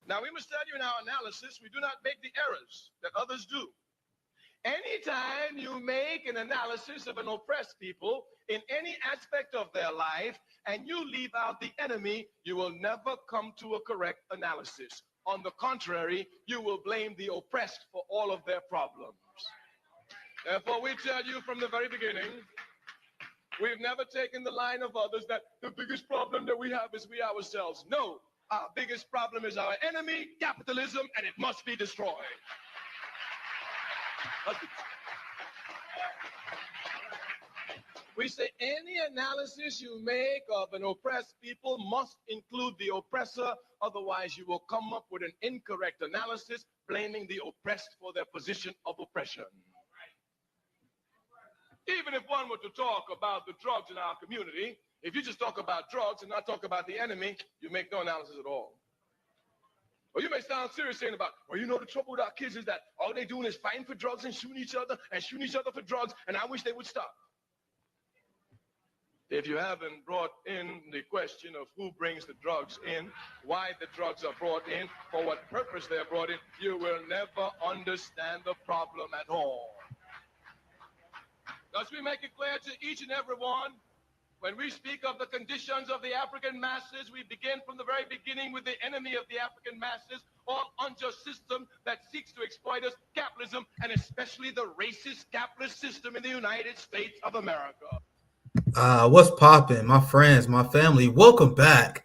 Now, we must tell you in our analysis, we do not make the errors that others do. Anytime you make an analysis of an oppressed people in any aspect of their life and you leave out the enemy, you will never come to a correct analysis. On the contrary, you will blame the oppressed for all of their problems. Therefore, we tell you from the very beginning, we've never taken the line of others that the biggest problem that we have is we ourselves. No, our biggest problem is our enemy, capitalism, and it must be destroyed. We say any analysis you make of an oppressed people must include the oppressor, otherwise you will come up with an incorrect analysis blaming the oppressed for their position of oppression. Even if one were to talk about the drugs in our community, if you just talk about drugs and not talk about the enemy, you make no analysis at all. Or you may sound serious saying about, well, you know, the trouble with our kids is that all they're doing is fighting for drugs and shooting each other for drugs, and I wish they would stop. If you haven't brought in the question of who brings the drugs in, why the drugs are brought in, for what purpose they're brought in, you will never understand the problem at all. Thus, we make it clear to each and every one, when we speak of the conditions of the African masses, we begin from the very beginning with the enemy of the African masses, all unjust system that seeks to exploit us, capitalism, and especially the racist capitalist system in the United States of America. What's poppin', my friends, my family? Welcome back.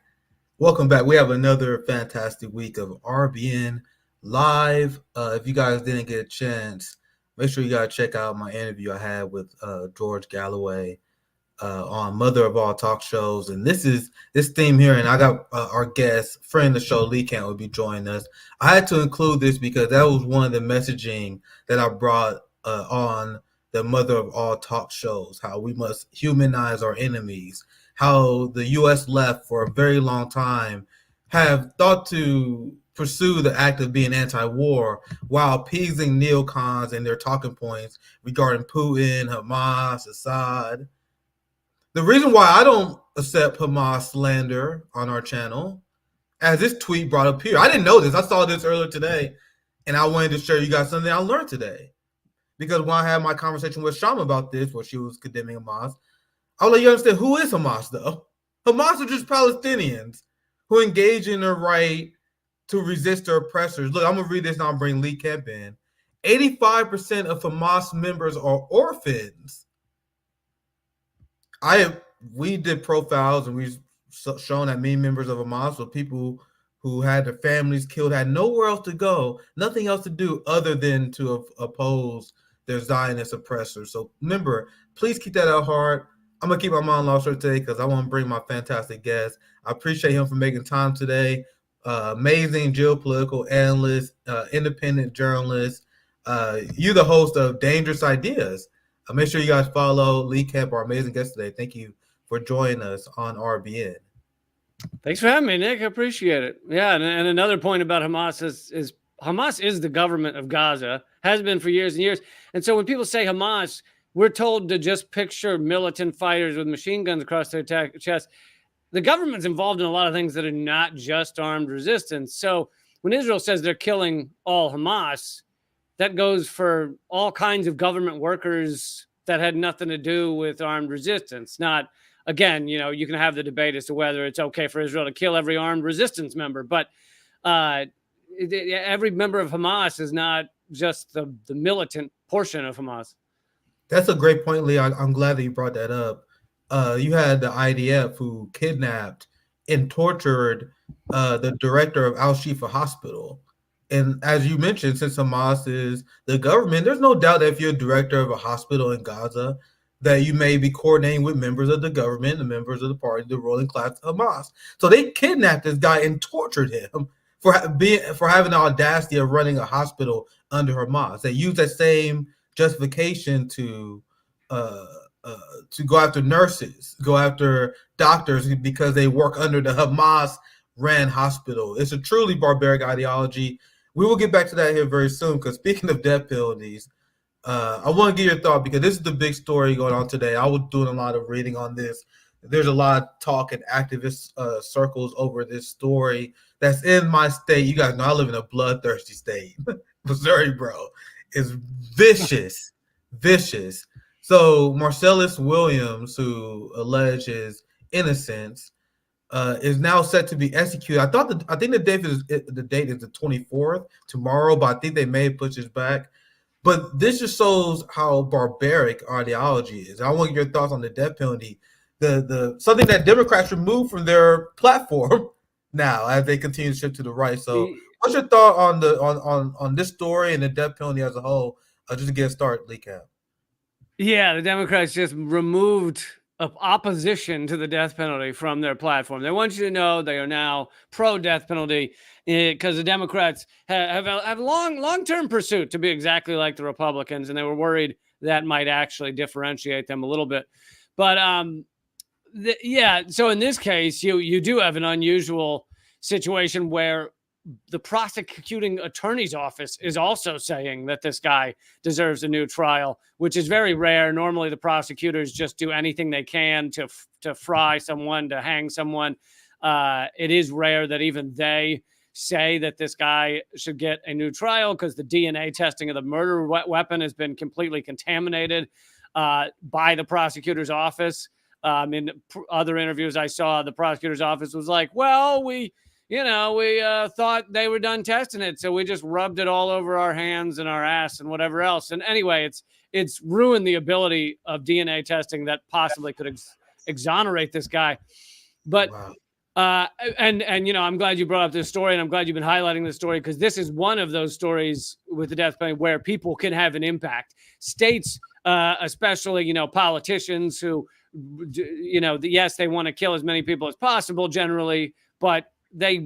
Welcome back. We have another fantastic week of RBN Live. If you guys didn't get a chance, make sure you guys check out my interview I had with George Galloway on Mother of All Talk Shows. And this theme here, and I got our guest, friend of the show, Lee Camp, will be joining us. I had to include this because that was one of the messaging that I brought on the Mother of All Talk Shows, how we must humanize our enemies, how the U.S. left for a very long time have thought to pursue the act of being anti-war while appeasing neocons and their talking points regarding Putin, Hamas, Assad. The reason why I don't accept Hamas slander on our channel, as this tweet brought up here, I didn't know this. I saw this earlier today, and I wanted to share you guys something I learned today. Because when I had my conversation with Shama about this, where she was condemning Hamas, I'll let you understand who is Hamas, though. Hamas are just Palestinians who engage in their right to resist their oppressors. Look, I'm going to read this and I'll bring Lee Kemp in. 85% of Hamas members are orphans. We did profiles and we've shown that many members of Hamas were people who had their families killed, had nowhere else to go, nothing else to do other than to oppose their Zionist oppressors. So remember, please keep that at heart. I'm going to keep my monologue short today because I want to bring my fantastic guest. I appreciate him for making time today. Amazing geopolitical analyst, independent journalist. You're the host of Dangerous Ideas. Make sure you guys follow Lee Kemp, our amazing guest today. Thank you for joining us on RBN. Thanks for having me, Nick. I appreciate it. Yeah, and another point about Hamas is Hamas is the government of Gaza, has been for years and years. And so when people say Hamas, we're told to just picture militant fighters with machine guns across their chest. The government's involved in a lot of things that are not just armed resistance. So when Israel says they're killing all Hamas, that goes for all kinds of government workers that had nothing to do with armed resistance. Not, again, you know, you can have the debate as to whether it's okay for Israel to kill every armed resistance member, but every member of Hamas is not just the militant portion of Hamas. That's a great point, Lee. I'm glad that you brought that up. You had the IDF who kidnapped and tortured the director of Al-Shifa Hospital. And as you mentioned, since Hamas is the government, there's no doubt that if you're a director of a hospital in Gaza, that you may be coordinating with members of the government and members of the party, the ruling class of Hamas. So they kidnapped this guy and tortured him for having the audacity of running a hospital under Hamas. They used that same justification to go after nurses, go after doctors because they work under the Hamas-ran hospital. It's a truly barbaric ideology. We will get back to that here very soon because speaking of death penalties, I want to get your thought because this is the big story going on today. I was doing a lot of reading on this there's a lot of talk in activist circles over this story that's in my state. You guys know I live in a bloodthirsty state. Missouri, bro, is vicious, vicious. So Marcellus Williams, who alleges innocence, is now set to be executed. I think the date is the 24th tomorrow, but I think they may push this back. But this just shows how barbaric our ideology is. I want your thoughts on the death penalty, the something that Democrats removed from their platform now as they continue to shift to the right. So, what's your thought on this story and the death penalty as a whole? Just to get started, Lee Cap. Yeah, the Democrats just removed opposition to the death penalty from their platform. They want you to know they are now pro-death penalty because the Democrats have a long-term pursuit to be exactly like the Republicans, and they were worried that might actually differentiate them a little bit. But so in this case, you do have an unusual situation where the prosecuting attorney's office is also saying that this guy deserves a new trial, which is very rare. Normally, the prosecutors just do anything they can to fry someone, to hang someone. It is rare that even they say that this guy should get a new trial because the DNA testing of the murder weapon has been completely contaminated by the prosecutor's office. In other interviews I saw, the prosecutor's office was like, well, we thought they were done testing it, so we just rubbed it all over our hands and our ass and whatever else. And anyway, it's ruined the ability of DNA testing that possibly could exonerate this guy. But wow. And I'm glad you brought up this story, and I'm glad you've been highlighting this story because this is one of those stories with the death penalty where people can have an impact. States, especially politicians who, yes, they want to kill as many people as possible generally, but they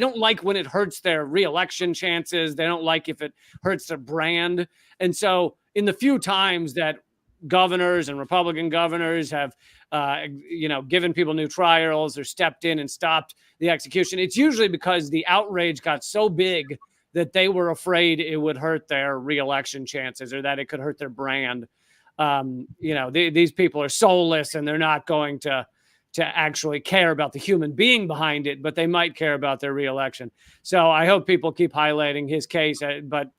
don't like when it hurts their reelection chances. They don't like if it hurts their brand. And so in the few times that governors and Republican governors have, given people new trials or stepped in and stopped the execution, it's usually because the outrage got so big that they were afraid it would hurt their reelection chances or that it could hurt their brand. These people are soulless and they're not going to actually care about the human being behind it, but they might care about their reelection. So I hope people keep highlighting his case. But,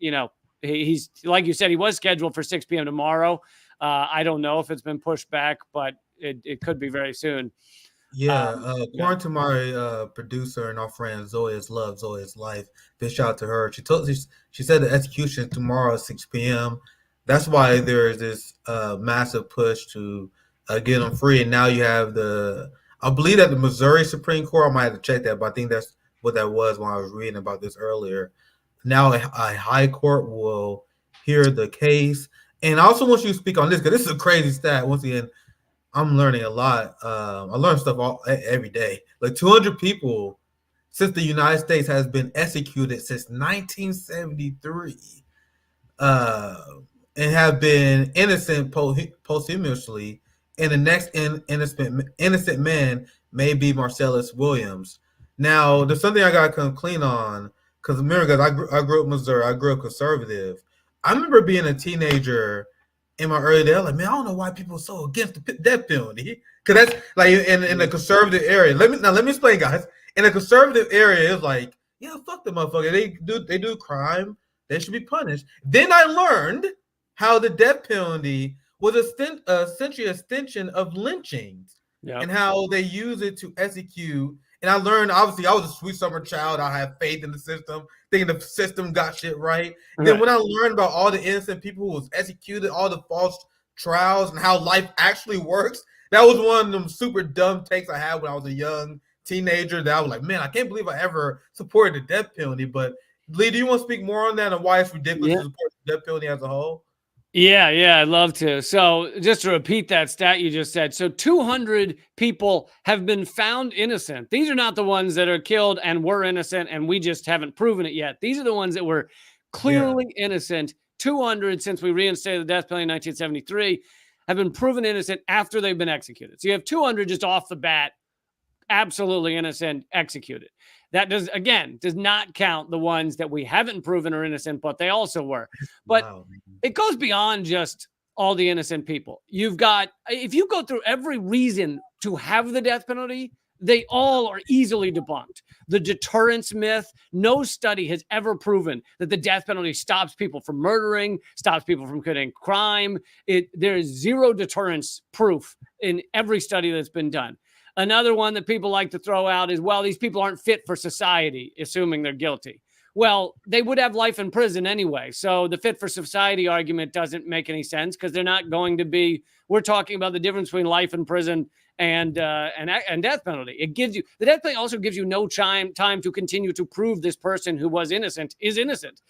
he's, like you said, he was scheduled for 6 p.m. tomorrow. I don't know if it's been pushed back, but it could be very soon. Yeah, according to my producer and our friend Zoya's Love, Zoya's Life, big shout out to her. She said the execution is tomorrow at 6 p.m. That's why there is this massive push to get them free. And now you have I believe that the Missouri Supreme Court, I might have to check that, but I think that's what that was when I was reading about this earlier. Now a high court will hear the case. And I also want you to speak on this because this is a crazy stat. Once again, I'm learning a lot. I learn stuff every day. Like 200 people since the United States has been executed since 1973. And have been innocent posthumously, and the next innocent man may be Marcellus Williams. Now, there's something I gotta come clean on because remember, guys, I grew up in Missouri. I grew up conservative. I remember being a teenager in my early days. I was like, man, I don't know why people are so against the death penalty. Because that's like in the conservative area. Let me explain, guys. In a conservative area, it's like, yeah, fuck the motherfucker. They do crime. They should be punished. Then I learned how the death penalty was essentially an extension of lynchings, and how they use it to execute. And I learned, obviously, I was a sweet summer child. I had faith in the system, thinking the system got shit right. Then when I learned about all the innocent people who was executed, all the false trials, and how life actually works, that was one of them super dumb takes I had when I was a young teenager that I was like, man, I can't believe I ever supported the death penalty. But Lee, do you want to speak more on that and why it's ridiculous to support the death penalty as a whole? Yeah, I'd love to. So just to repeat that stat you just said, so 200 people have been found innocent. These are not the ones that are killed and were innocent and we just haven't proven it yet. These are the ones that were clearly innocent. 200 since we reinstated the death penalty in 1973 have been proven innocent after they've been executed. So you have 200 just off the bat, absolutely innocent, executed. That does not count the ones that we haven't proven are innocent, but they also were. But it goes beyond just all the innocent people. You've got, if you go through every reason to have the death penalty, they all are easily debunked. The deterrence myth, no study has ever proven that the death penalty stops people from murdering, stops people from committing crime. There is zero deterrence proof in every study that's been done. Another one that people like to throw out is, well, these people aren't fit for society, assuming they're guilty. Well, they would have life in prison anyway. So the fit for society argument doesn't make any sense because they're not going to be, we're talking about the difference between life in prison and death penalty. It gives you, the death penalty also gives you no time to continue to prove this person who was innocent is innocent.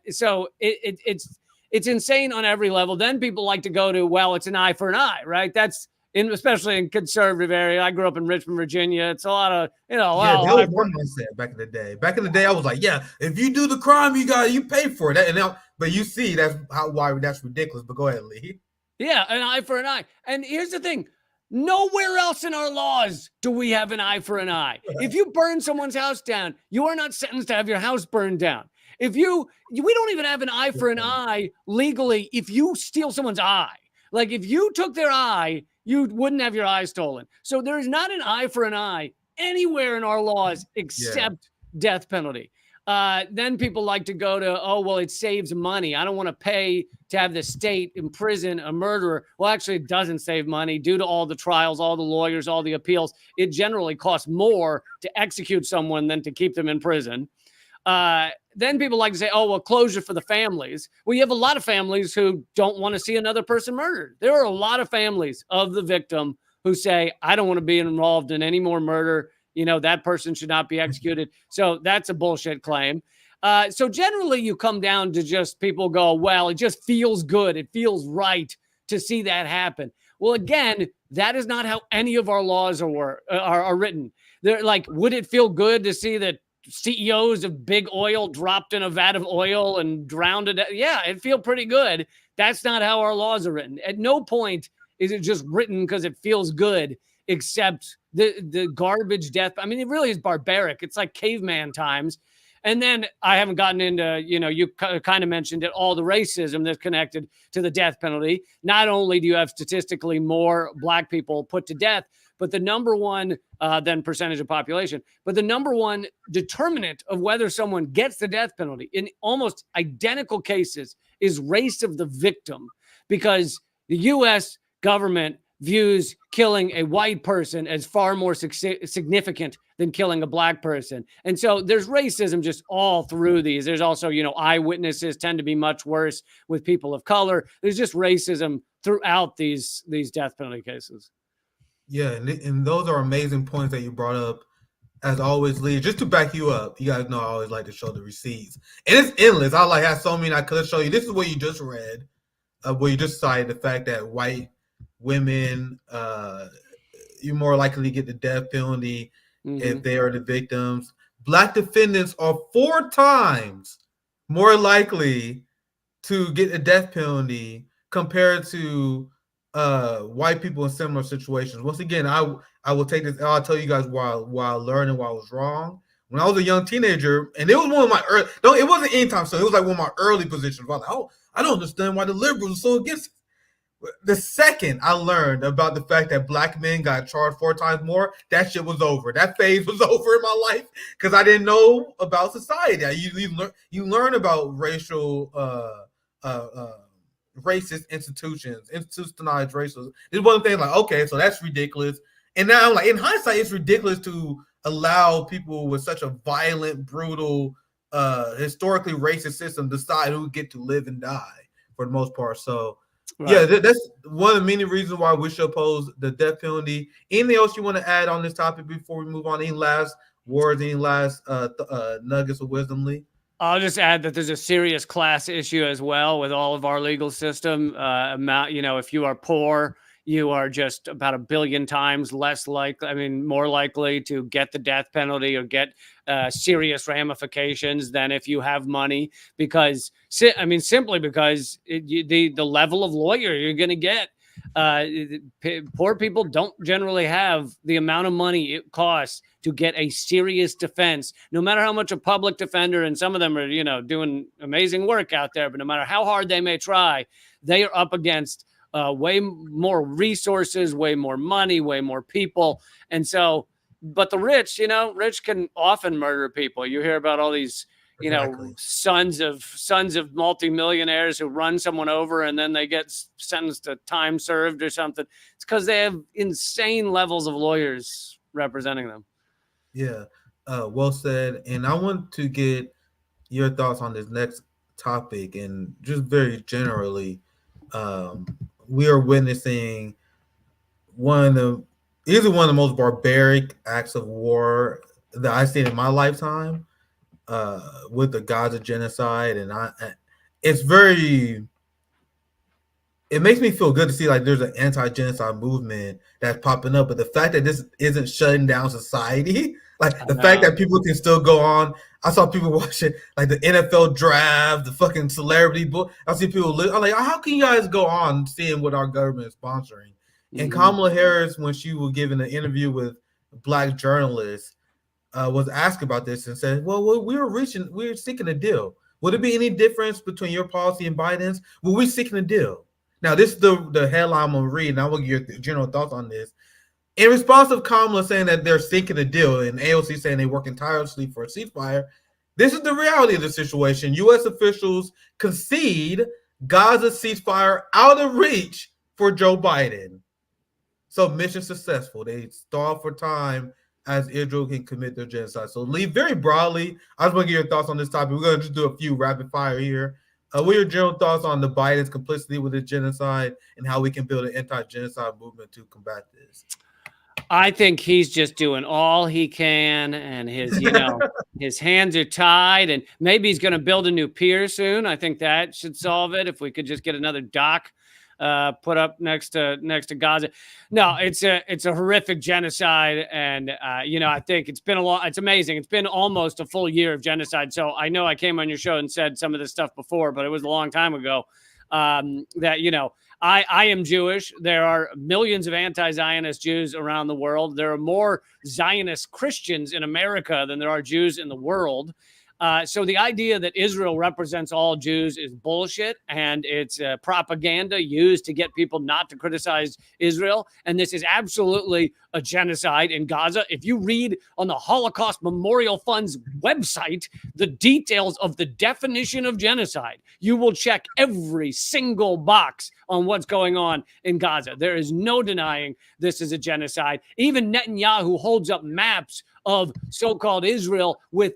So it's insane on every level. Then people like to go to, well, it's an eye for an eye, right? That's, especially in conservative area. I grew up in Richmond, Virginia. It's a lot of, that was one mindset back in the day. Back in the day, I was like, yeah, if you do the crime, you pay for it. And now, but you see, why that's ridiculous. But go ahead, Lee. Yeah, an eye for an eye. And here's the thing. Nowhere else in our laws do we have an eye for an eye. If you burn someone's house down, you are not sentenced to have your house burned down. We don't even have an eye for an eye legally if you steal someone's eye. Like if you took their eye, you wouldn't have your eye stolen. So there is not an eye for an eye anywhere in our laws except death penalty. Then people like to go to, oh, well, it saves money. I don't want to pay to have the state imprison a murderer. Well, actually, it doesn't save money due to all the trials, all the lawyers, all the appeals. It generally costs more to execute someone than to keep them in prison. Then people like to say, oh, well, closure for the families. Well, you have a lot of families who don't want to see another person murdered. There are a lot of families of the victim who say, I don't want to be involved in any more murder. That person should not be executed. So that's a bullshit claim. So generally you come down to just people go, well, it just feels good. It feels right to see that happen. Well, again, that is not how any of our laws are written. They're like, would it feel good to see that CEOs of big oil dropped in a vat of oil and drowned to death? Yeah, it'd feel pretty good. That's not how our laws are written. At no point is it just written because it feels good, except the garbage death. I mean, it really is barbaric. It's like caveman times. And then I haven't gotten into, you kind of mentioned it, all the racism that's connected to the death penalty. Not only do you have statistically more Black people put to death, but the number one, then percentage of population, but the number one determinant of whether someone gets the death penalty in almost identical cases is race of the victim, because the U.S. government views killing a white person as far more significant than killing a Black person. And so there's racism just all through these. There's also, eyewitnesses tend to be much worse with people of color. There's just racism throughout these death penalty cases. Yeah, and those are amazing points that you brought up. As always, Lee, just to back you up, you guys know I always like to show the receipts. And it's endless. I have so many I could show you. This is what you just read, where you just cited the fact that white women, you're more likely to get the death penalty if they are the victims. Black defendants are 4 times more likely to get a death penalty compared to white people in similar situations. Once again, I will take this. I'll tell you guys why I learned and why I was wrong. When I was a young teenager, and it was one of my early. No, it wasn't anytime soon. It was like one of my early positions. I was like, oh, I don't understand why the liberals are so against it. The second I learned about the fact that Black men got charged 4 times more, that shit was over. That phase was over in my life because I didn't know about society. You learn about racial racist institutionalized racism. This is one of the things like, okay, so that's ridiculous. And now I'm like, in hindsight, it's ridiculous to allow people with such a violent, brutal, historically racist system decide who get to live and die for the most part. So right. Yeah, that's one of the many reasons why we should oppose the death penalty. Anything else you want to add on this topic before we move on? Any last words, any last nuggets of wisdom, Lee? I'll just add that there's a serious class issue as well with all of our legal system. If you are poor, you are just about 1 billion times more likely to get the death penalty or get serious ramifications than if you have money, simply because the level of lawyer you're going to get. Poor people don't generally have the amount of money it costs to get a serious defense, no matter how much a public defender, and some of them are, doing amazing work out there, but no matter how hard they may try, they are up against way more resources, way more money, way more people. And so, but the rich, rich can often murder people. You hear about all these, Exactly. sons of multimillionaires who run someone over and then they get sentenced to time served or something. It's because they have insane levels of lawyers representing them. Yeah, well said. And I want to get your thoughts on this next topic, and just very generally, um, we are witnessing either one of the most barbaric acts of war that I've seen in my lifetime, with the Gaza genocide, and it makes me feel good to see like there's an anti-genocide movement that's popping up, but the fact that this isn't shutting down society, like the fact that people can still go on. I saw people watching like the NFL draft, the fucking celebrity book. I see people. I'm like, how can you guys go on seeing what our government is sponsoring? And Kamala Harris, when she was giving an interview with Black journalists, was asked about this and said, "Well, we're seeking a deal. Would it be any difference between your policy and Biden's? Well, we're seeking a deal." Now, this is the headline I'm going to read, and I will get your general thoughts on this. In response to Kamala saying that they're seeking a deal and AOC saying they're working tirelessly for a ceasefire, this is the reality of the situation. U.S. officials concede Gaza ceasefire out of reach for Joe Biden. So mission successful. They stall for time as Israel can commit their genocide. So, Lee, very broadly, I just want to get your thoughts on this topic. We're going to just do a few rapid fire here. What are your general thoughts on the Biden's complicity with the genocide and how we can build an anti-genocide movement to combat this? I think he's just doing all he can, and his, his hands are tied, and maybe he's going to build a new pier soon. I think that should solve it. If we could just get another dock put up next to Gaza. No, it's a horrific genocide, and I think it's been it's amazing. It's been almost a full year of genocide. So I know I came on your show and said some of this stuff before, but it was a long time ago. That I am Jewish. There are millions of anti-Zionist Jews around the world. There are more Zionist Christians in America than there are Jews in the world. So the idea that Israel represents all Jews is bullshit, and it's propaganda used to get people not to criticize Israel. And this is absolutely a genocide in Gaza. If you read on the Holocaust Memorial Fund's website the details of the definition of genocide, you will check every single box on what's going on in Gaza. There is no denying this is a genocide. Even Netanyahu holds up maps of so-called Israel with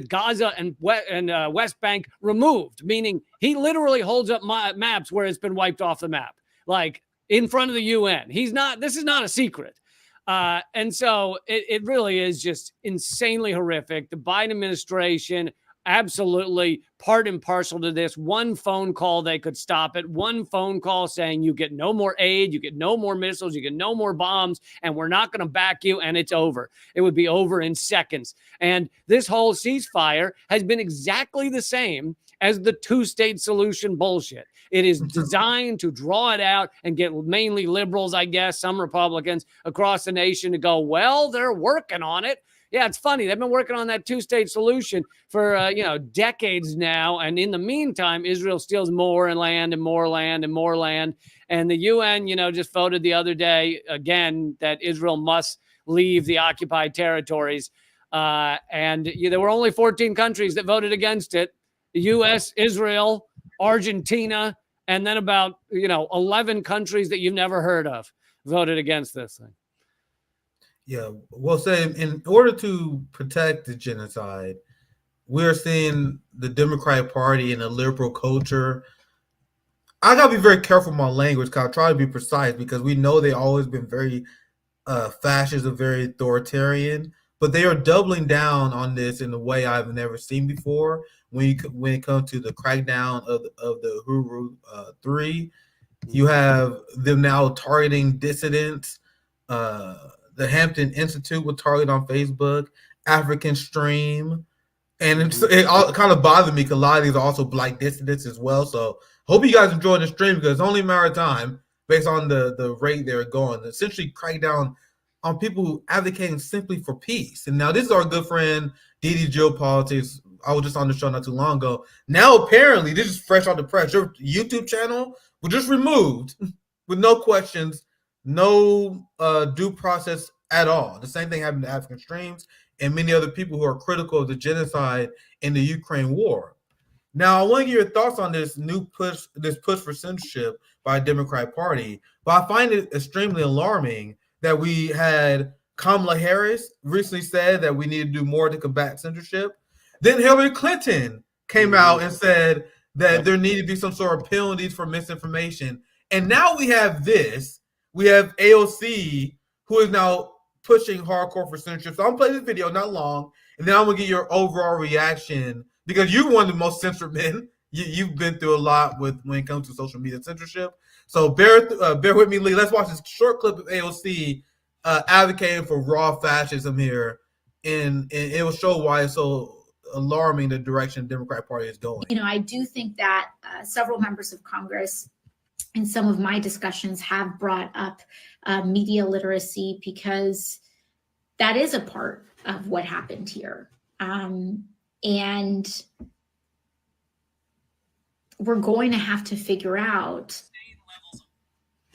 Gaza and West Bank removed, meaning he literally holds up maps where it's been wiped off the map, like in front of the UN. This is not a secret. And so it really is just insanely horrific. The Biden administration, absolutely part and parcel to this. One phone call, they could stop it. One phone call saying you get no more aid, you get no more missiles, you get no more bombs, and we're not going to back you, and it's over. It would be over in seconds. And this whole ceasefire has been exactly the same as the two-state solution bullshit. It is designed to draw it out and get mainly liberals, I guess, some Republicans across the nation to go, well, they're working on it. Yeah, it's funny. They've been working on that two-state solution for, decades now. And in the meantime, Israel steals more and land and more land and more land. And the UN, just voted the other day, again, that Israel must leave the occupied territories. And there were only 14 countries that voted against it. The U.S., Israel, Argentina, and then about, 11 countries that you've never heard of voted against this thing. Yeah, well said. In order to protect the genocide, we're seeing the Democratic Party and the liberal culture. I gotta be very careful with my language because I try to be precise because we know they've always been very fascist and very authoritarian, but they are doubling down on this in a way I've never seen before. When it comes to the crackdown of the Huru 3, you have them now targeting dissidents. The Hampton Institute will target on Facebook, African Stream, and it all kind of bothered me because a lot of these are also Black dissidents as well. So hope you guys enjoyed the stream because it's only a matter of time. based on the rate they're going. Essentially crack down on people who advocating simply for peace. And now this is our good friend Didi Geopolitics. I was just on the show not too long ago. Now apparently, this is fresh off the press. Your YouTube channel was just removed with no questions, no due process at all. The same thing happened to African Streams and many other people who are critical of the genocide in the Ukraine war. Now, I want to get your thoughts on this push for censorship by the Democratic Party. But I find it extremely alarming that we had Kamala Harris recently said that we need to do more to combat censorship. Then Hillary Clinton came out and said that there need to be some sort of penalties for misinformation. And now we have this. We have AOC, who is now pushing hardcore for censorship. So I'm going to play this video, not long, and then I'm going to get your overall reaction, because you're one of the most censored men. You've been through a lot when it comes to social media censorship. So bear with me, Lee. Let's watch this short clip of AOC advocating for raw fascism here, and it will show why it's so alarming the direction the Democratic Party is going. I do think that several members of Congress in some of my discussions have brought up media literacy, because that is a part of what happened here. And we're going to have to figure out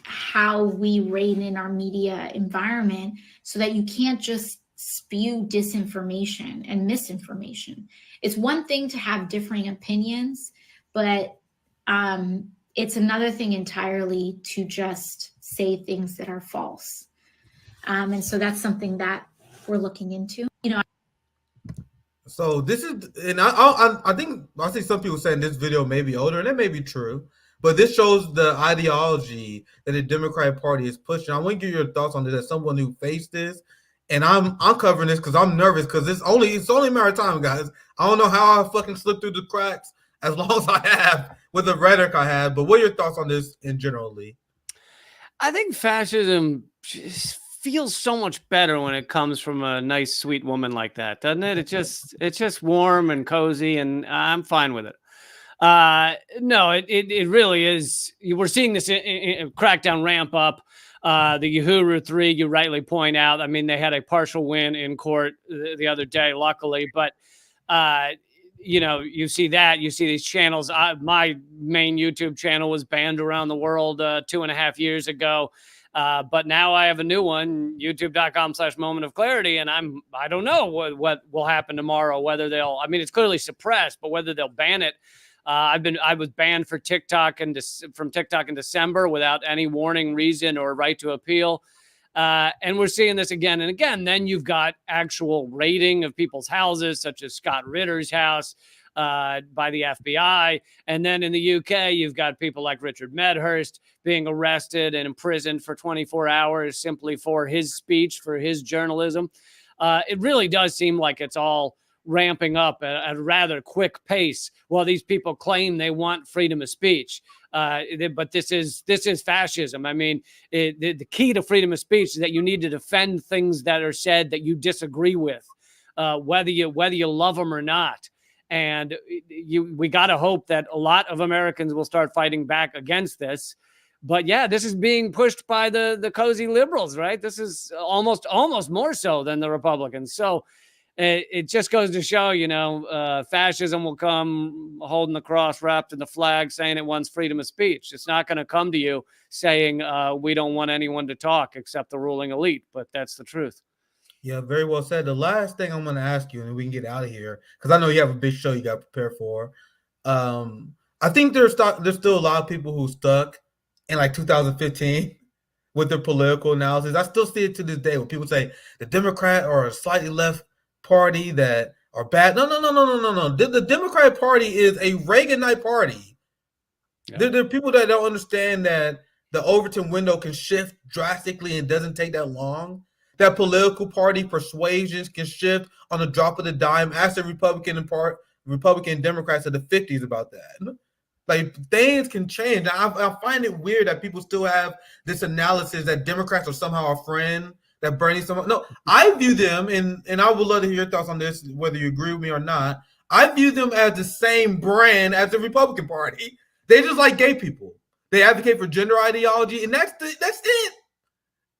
how we rein in our media environment so that you can't just spew disinformation and misinformation. It's one thing to have differing opinions, but it's another thing entirely to just say things that are false. And so that's something that we're looking into. So this is, and I think I see some people saying this video may be older, and it may be true, but this shows the ideology that the Democratic Party is pushing. I want to get your thoughts on this as someone who faced this, and I'm covering this because I'm nervous, because it's only a matter of time, guys. I don't know how I fucking slipped through the cracks as long as I have with the rhetoric I have. But what are your thoughts on this in general, Lee? I think fascism just feels so much better when it comes from a nice, sweet woman like that, doesn't it? It's just warm and cozy, and I'm fine with it. No, it really is. We're seeing this crackdown ramp up. The Uhuru 3, you rightly point out. I mean, they had a partial win in court the other day, luckily, but you see that, you see these channels. My main YouTube channel was banned around the world 2.5 years ago. But now I have a new one, youtube.com/momentofclarity. And I don't know what will happen tomorrow, whether they'll, I mean, it's clearly suppressed, but whether they'll ban it. I was banned for TikTok from TikTok in December without any warning, reason, or right to appeal. And we're seeing this again and again. Then you've got actual raiding of people's houses, such as Scott Ritter's house by the FBI. And then in the UK, you've got people like Richard Medhurst being arrested and imprisoned for 24 hours simply for his speech, for his journalism. It really does seem like it's all ramping up at a rather quick pace while these people claim they want freedom of speech. But this is fascism. I mean, the key to freedom of speech is that you need to defend things that are said that you disagree with, whether you love them or not. And we got to hope that a lot of Americans will start fighting back against this. But yeah, this is being pushed by the cozy liberals, right? This is almost more so than the Republicans. So it just goes to show, fascism will come holding the cross wrapped in the flag, saying it wants freedom of speech. It's not going to come to you saying we don't want anyone to talk except the ruling elite. But that's the truth. Yeah, very well said. The last thing I'm going to ask you, and we can get out of here, because I know you have a big show you got to prepare for. I think there's still a lot of people who stuck in like 2015 with their political analysis. I still see it to this day when people say the Democrat or a slightly left party that are bad. No. The Democratic Party is a Reaganite party. Yeah. There are people that don't understand that the Overton window can shift drastically and doesn't take that long. That political party persuasions can shift on the drop of the dime. Ask the Republican Democrats of the 50s about that. Like, things can change. I find it weird that people still have this analysis that Democrats are somehow a friend, that Bernie somehow. No, I view them, and I would love to hear your thoughts on this, whether you agree with me or not. I view them as the same brand as the Republican Party. They just like gay people. They advocate for gender ideology, and that's it.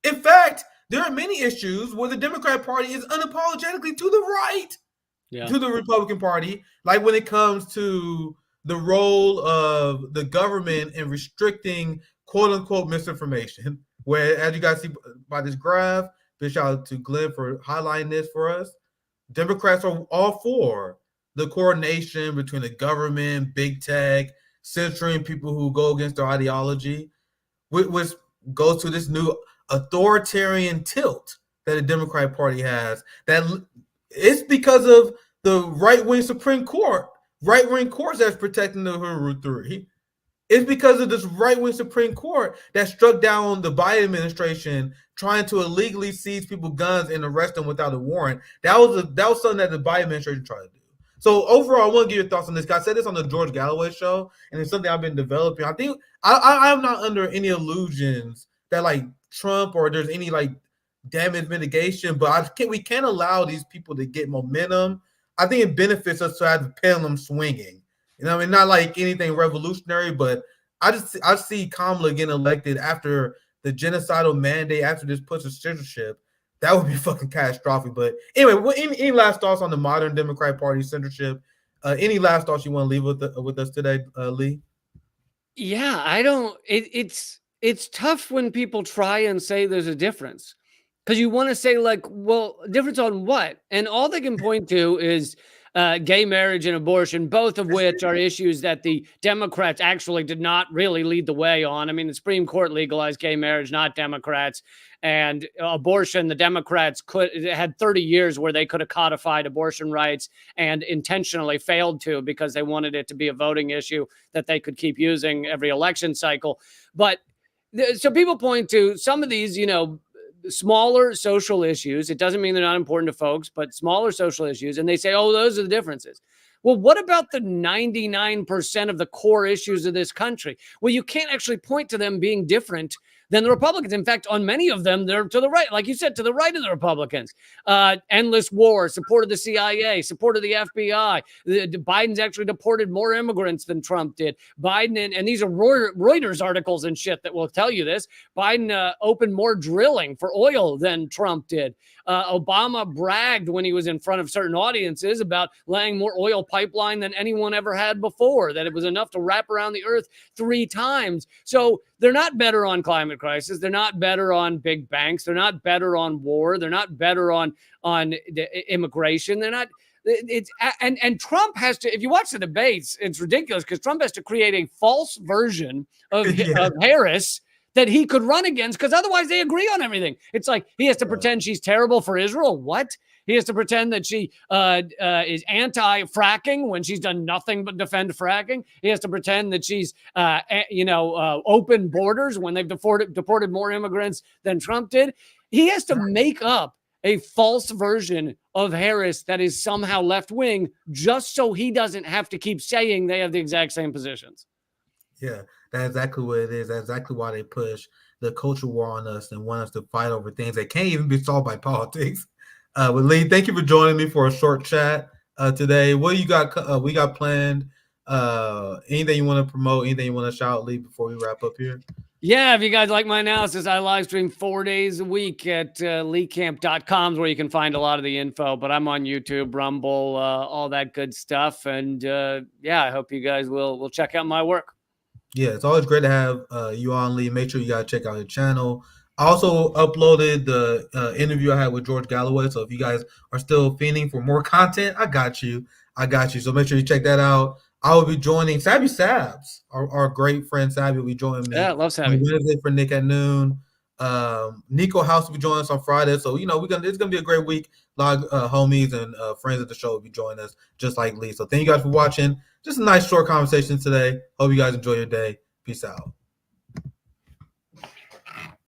In fact, there are many issues where the Democratic Party is unapologetically to the right, to the Republican Party, like when it comes to the role of the government in restricting quote-unquote misinformation, where, as you guys see by this graph, big shout out to Glenn for highlighting this for us, Democrats are all for the coordination between the government, big tech, censoring people who go against their ideology, which goes to this new authoritarian tilt that the Democratic Party has. That it's because of the right-wing Supreme Court, right-wing courts that's protecting the Huru Three. It's because of this right-wing Supreme Court that struck down the Biden administration trying to illegally seize people's guns and arrest them without a warrant. That was something that the Biden administration tried to do. So overall, I want to get your thoughts on this. I said this on the George Galloway show, and it's something I've been developing. I think I'm not under any illusions that like Trump or there's any like damage mitigation, but we can't allow these people to get momentum. I think it benefits us to have the pendulum swinging. You know, I mean, not like anything revolutionary, but I see Kamala getting elected after the genocidal mandate, after this push of censorship. That would be fucking catastrophic. But anyway, any last thoughts on the modern Democratic Party censorship? Any last thoughts you want to leave with us today, Lee? Yeah, I don't. It's tough when people try and say there's a difference, because you want to say like, well, difference on what? And all they can point to is gay marriage and abortion, both of which are issues that the Democrats actually did not really lead the way on. I mean, the Supreme Court legalized gay marriage, not Democrats. And abortion, the Democrats had 30 years where they could have codified abortion rights and intentionally failed to, because they wanted it to be a voting issue that they could keep using every election cycle. But so people point to some of these, smaller social issues. It doesn't mean they're not important to folks, but smaller social issues. And they say, oh, those are the differences. Well, what about the 99% of the core issues of this country? Well, you can't actually point to them being different than the Republicans. In fact, on many of them, they're to the right, like you said, to the right of the Republicans. Endless war, support of the CIA, support of the FBI. Biden's actually deported more immigrants than Trump did. Biden, and these are Reuters articles and shit that will tell you this, Biden opened more drilling for oil than Trump did. Obama bragged when he was in front of certain audiences about laying more oil pipeline than anyone ever had before, that it was enough to wrap around the earth 3 times. So they're not better on climate crisis. They're not better on big banks. They're not better on war. They're not better on immigration. They're not. And Trump has to, if you watch the debates, it's ridiculous because Trump has to create a false version of Harris that he could run against, because otherwise they agree on everything. It's like he has to pretend she's terrible for Israel. What? He has to pretend that she is anti-fracking when she's done nothing but defend fracking. He has to pretend that she's, open borders when they've deported more immigrants than Trump did. He has to make up a false version of Harris that is somehow left-wing just so he doesn't have to keep saying they have the exact same positions. Yeah, that's exactly what it is. That's exactly why they push the culture war on us and want us to fight over things that can't even be solved by politics. But Lee, thank you for joining me for a short chat today. What do you got? We got planned? Anything you want to promote? Anything you want to shout, Lee, before we wrap up here? Yeah, if you guys like my analysis, I live stream 4 days a week at leecamp.com, where you can find a lot of the info. But I'm on YouTube, Rumble, all that good stuff. And I hope you guys will check out my work. Yeah, it's always great to have you on, Lee. Make sure you got to check out your channel. I also uploaded the interview I had with George Galloway. So if you guys are still fiending for more content, I got you. So make sure you check that out. I will be joining Sabby Sabs, our great friend Sabby will be joining me. Yeah, love Sabby. On Wednesday for Nick at noon. Nico House will be joining us on Friday. So, it's going to be a great week. A lot of homies and friends of the show will be joining us, just like Lee. So thank you guys for watching. Just a nice short conversation today. Hope you guys enjoy your day. Peace out.